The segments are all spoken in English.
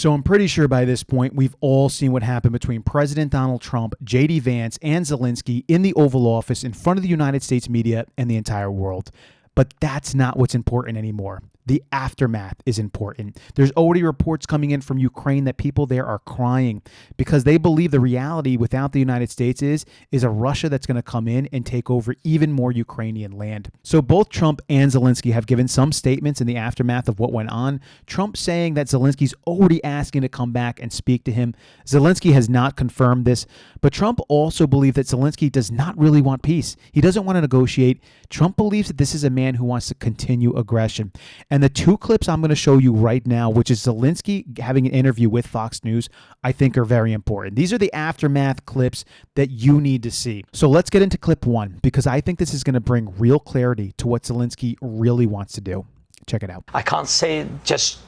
So I'm pretty sure by this point, we've all seen what happened between President Donald Trump, J.D. Vance, and Zelenskyy in the Oval Office in front of the United States media and the entire world. But that's not what's important anymore. The aftermath is important. There's already reports coming in from Ukraine that people there are crying because they believe the reality without the United States is a Russia that's going to come in and take over even more Ukrainian land. So both Trump and Zelenskyy have given some statements in the aftermath of what went on. Trump saying that Zelensky's already asking to come back and speak to him. Zelenskyy has not confirmed this, but Trump also believed that Zelenskyy does not really want peace. He doesn't want to negotiate. Trump believes that this is a man who wants to continue aggression. And the two clips I'm going to show you right now, which is Zelenskyy having an interview with Fox News, I think are very important. These are the aftermath clips that you need to see. So let's get into clip one, because I think this is going to bring real clarity to what Zelenskyy really wants to do. Check it out. I can't say just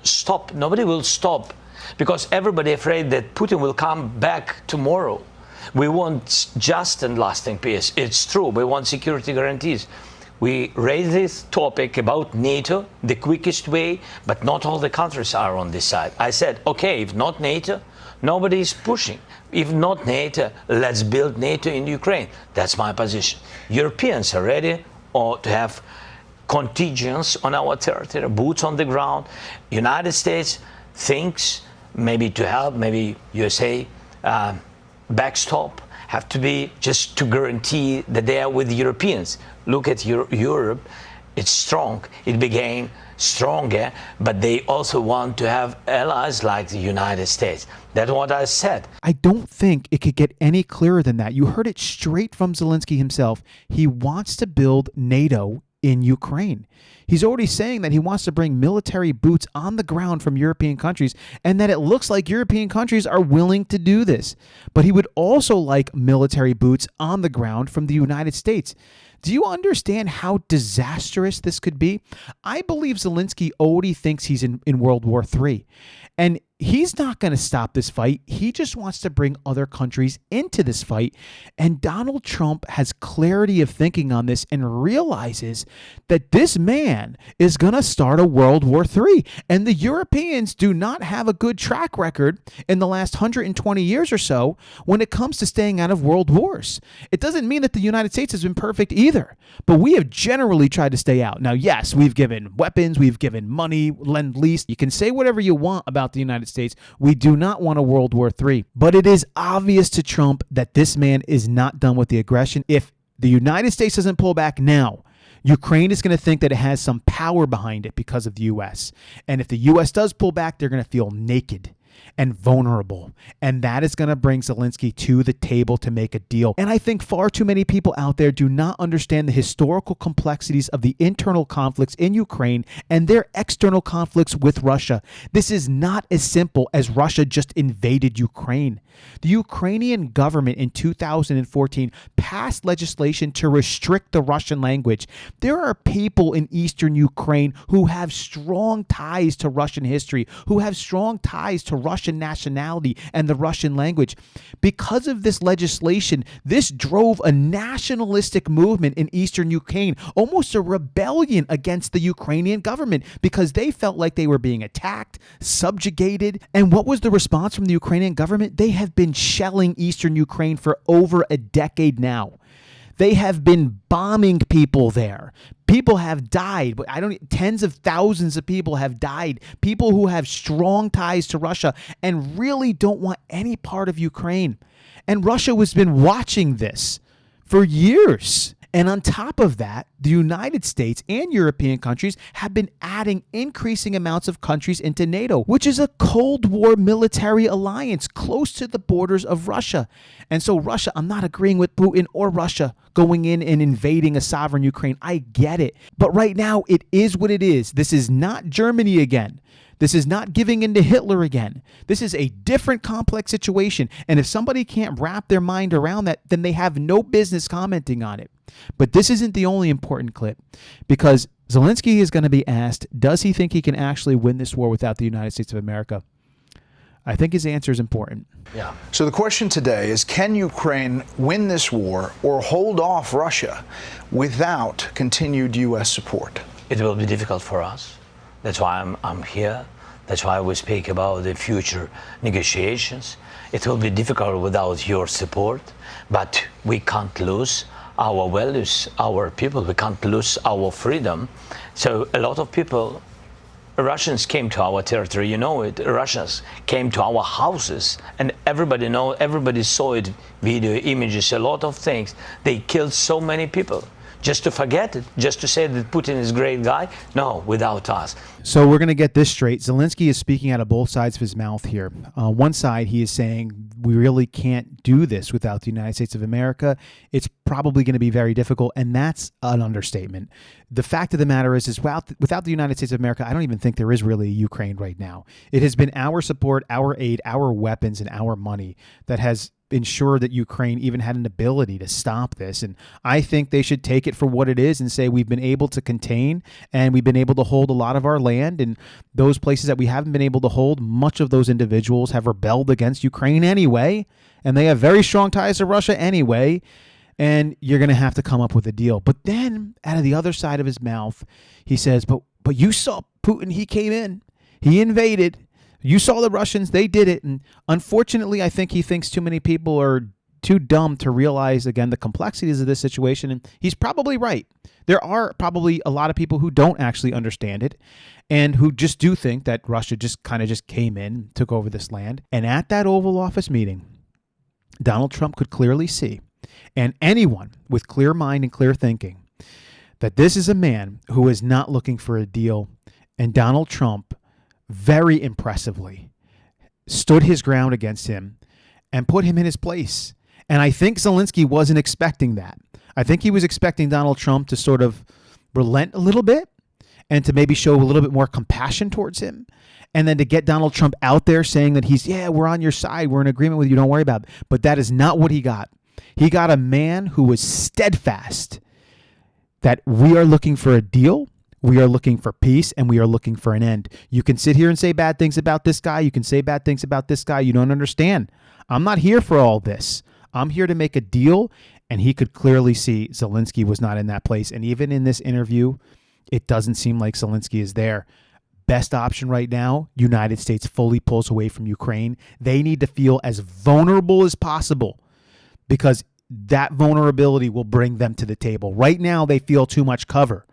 stop. Nobody will stop because everybody afraid that Putin will come back tomorrow. We want just and lasting peace. It's true. We want security guarantees. We raised this topic about NATO the quickest way, but not all the countries are on this side. I said, okay, if not NATO, nobody is pushing. If not NATO, let's build NATO in Ukraine. That's my position. Europeans are ready to have contingents on our territory, boots on the ground. United States thinks maybe to help, maybe USA backstop, have to be just to guarantee that they are with the Europeans. Look at Europe, it's strong, it became stronger, but they also want to have allies like the United States. That's what I said. I don't think it could get any clearer than that. You heard it straight from Zelenskyy himself. He wants to build NATO in Ukraine. He's already saying that he wants to bring military boots on the ground from European countries and that it looks like European countries are willing to do this. But he would also like military boots on the ground from the United States. Do you understand how disastrous this could be? I believe Zelenskyy already thinks he's in World War III. And he's not going to stop this fight. He just wants to bring other countries into this fight. And Donald Trump has clarity of thinking on this and realizes that this man is going to start a World War III. And the Europeans do not have a good track record in the last 120 years or so when it comes to staying out of world wars. It doesn't mean that the United States has been perfect either, but we have generally tried to stay out. Now, yes, we've given weapons, we've given money, lend-lease. You can say whatever you want about the United States. We do not want a World War III. But it is obvious to Trump that this man is not done with the aggression. If the United States doesn't pull back now, Ukraine is going to think that it has some power behind it because of the U.S. And if the U.S. does pull back, they're going to feel naked and vulnerable. And that is going to bring Zelenskyy to the table to make a deal. And I think far too many people out there do not understand the historical complexities of the internal conflicts in Ukraine and their external conflicts with Russia. This is not as simple as Russia just invaded Ukraine. The Ukrainian government in 2014 passed legislation to restrict the Russian language. There are people in eastern Ukraine who have strong ties to Russian history, who have strong ties to Russian nationality and the Russian language. Because of this legislation, this drove a nationalistic movement in eastern Ukraine, almost a rebellion against the Ukrainian government because they felt like they were being attacked, subjugated. And what was the response from the Ukrainian government? They have been shelling eastern Ukraine for over a decade now. They have been bombing people there. People have died, but tens of thousands of people have died. People who have strong ties to Russia and really don't want any part of Ukraine. And Russia has been watching this for years. And on top of that, the United States and European countries have been adding increasing amounts of countries into NATO, which is a Cold War military alliance close to the borders of Russia. And so Russia, I'm not agreeing with Putin or Russia going in and invading a sovereign Ukraine. I get it. But right now, it is what it is. This is not Germany again. This is not giving in to Hitler again. This is a different complex situation. And if somebody can't wrap their mind around that, then they have no business commenting on it. But this isn't the only important clip, because Zelenskyy is going to be asked, does he think he can actually win this war without the United States of America? I think his answer is important. Yeah. So the question today is, can Ukraine win this war or hold off Russia without continued U.S. support? It will be difficult for us. That's why I'm here. That's why we speak about the future negotiations. It will be difficult without your support, but we can't lose our values, our people. We can't lose our freedom. So a lot of people, Russians came to our territory, you know it. Russians came to our houses, and everybody saw it, video, images, a lot of things. They killed so many people. Just to forget it, just to say that Putin is a great guy? No, without us. So we're going to get this straight. Zelensky is speaking out of both sides of his mouth here. One side, he is saying we really can't do this without the United States of America. It's probably going to be very difficult, and that's an understatement. The fact of the matter is without the United States of America, I don't even think there is really a Ukraine right now. It has been our support, our aid, our weapons, and our money that has ensure that Ukraine even had an ability to stop this. And I think they should take it for what it is and say we've been able to contain and we've been able to hold a lot of our land, and those places that we haven't been able to hold, much of those individuals have rebelled against Ukraine anyway, and they have very strong ties to Russia anyway, and you're going to have to come up with a deal. But then out of the other side of his mouth, he says, but you saw Putin, he came in, he invaded. You saw the Russians, they did it. And unfortunately, I think he thinks too many people are too dumb to realize, again, the complexities of this situation. And he's probably right. There are probably a lot of people who don't actually understand it and who just do think that Russia just came in, took over this land. And at that Oval Office meeting, Donald Trump could clearly see, and anyone with clear mind and clear thinking, that this is a man who is not looking for a deal. And Donald Trump very impressively stood his ground against him and put him in his place. And I think Zelensky wasn't expecting that. I think he was expecting Donald Trump to sort of relent a little bit and to maybe show a little bit more compassion towards him. And then to get Donald Trump out there saying that we're on your side. We're in agreement with you. Don't worry about it. But that is not what he got. He got a man who was steadfast that we are looking for a deal. We are looking for peace, and we are looking for an end. You can sit here and say bad things about this guy. You can say bad things about this guy. You don't understand. I'm not here for all this. I'm here to make a deal, and he could clearly see Zelensky was not in that place. And even in this interview, it doesn't seem like Zelensky is there. Best option right now, United States fully pulls away from Ukraine. They need to feel as vulnerable as possible because that vulnerability will bring them to the table. Right now, they feel too much cover.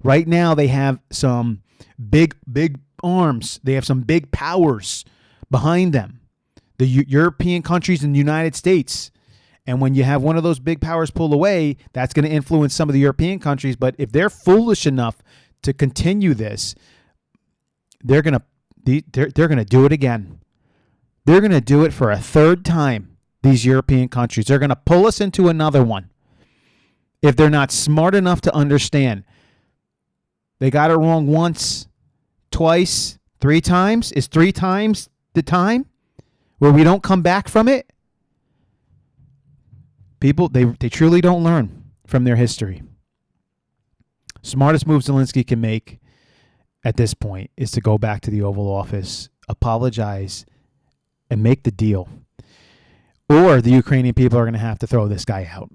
Right now, they have some big arms. They have some big powers behind them. The European countries and the United States. And when you have one of those big powers pull away, that's going to influence some of the European countries. But if they're foolish enough to continue this, they're going to do it again. They're going to do it for a third time, these European countries. They're going to pull us into another one if they're not smart enough to understand. They got it wrong once, twice, 3 times. Is 3 times the time where we don't come back from it? People, they truly don't learn from their history. Smartest move Zelensky can make at this point is to go back to the Oval Office, apologize, and make the deal. Or the Ukrainian people are going to have to throw this guy out.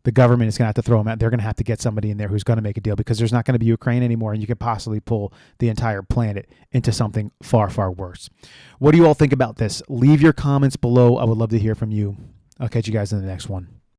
The government is going to have to throw him out. They're going to have to get somebody in there who's going to make a deal because there's not going to be Ukraine anymore, and you could possibly pull the entire planet into something far, far worse. What do you all think about this? Leave your comments below. I would love to hear from you. I'll catch you guys in the next one.